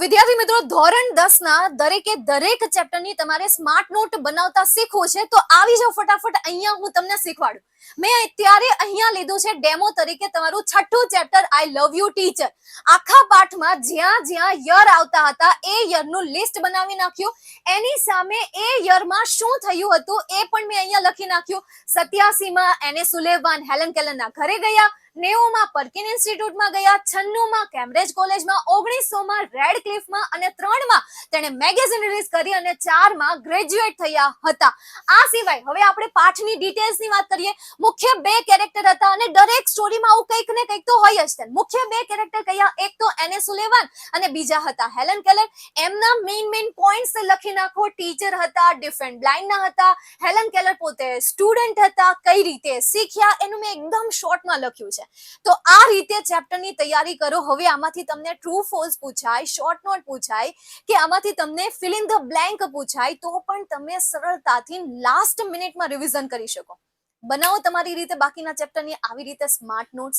વિદ્યાર્થી મિત્રો, ધોરણ 10 ના દરેક ચેપ્ટરની તમારે સ્માર્ટ નોટ બનાવતા શીખવું છે તો આવી જાઓ ફટાફટ. અહીંયા હું તમને શીખવાડું. મેં અત્યારે અહીંયા લીધું છે ડેમો તરીકે તમારું છઠ્ઠું chapter I love you teacher. આખા પાઠમાં જ્યાં જ્યાં યર આવતા હતા એ યરનું લિસ્ટ બનાવી નાખ્યું. એની સામે એ યરમાં શું થયું હતું એ પણ મેં અહીંયા લખી નાખ્યું. 87 માં એને સુલેવાન હેલન કેલરના ઘરે ગયા, 90 માં પર્કિન ઇન્સ્ટિટ્યૂટમાં ગયા, 96 માં કેમ્બ્રિજ કોલેજમાં, 1900 માં રેડ ક્લિફમાં અને 3 માં તેણે મેગેઝિન રિલીઝ કરી અને 4 માં ગ્રેજ્યુએટ થયા હતા. આ સિવાય હવે આપણે પાઠની ડિટેલ્સની વાત કરીએ. મુખ્ય બે કેરેક્ટર હતા અને દરેક સ્ટોરીમાં આવું કંઈક ને કંઈક તો હોય જ. મુખ્ય બે કેરેક્ટર કયા? એક તો એને સુલેવાન અને બીજા હતા હેલન કેલર. એમના મેઇન પોઈન્ટ્સ લખી નાખો. ટીચર હતા, ડિફરન્ટ બ્લાઇન્ડના હતા. હેલન કેલર પોતે સ્ટુડન્ટ હતા, કઈ રીતે શીખ્યા એનું મેં એકદમ શોર્ટમાં લખ્યું છે. તો આ રીતે ચેપ્ટરની તૈયારી કરો. હવે આમાંથી તમને ટ્રુ ફોલ્સ પૂછાય, શોર્ટ નોટ પૂછાય કે આમાંથી તમને ફિલ ઇન ધ બ્લેન્ક પૂછાય તો પણ તમે સરળતાથી લાસ્ટ મિનિટમાં રિવિઝન કરી શકો. બનાવો તમારી રીતે બાકીના ચેપ્ટરની આવી રીતે સ્માર્ટ નોટ્સ.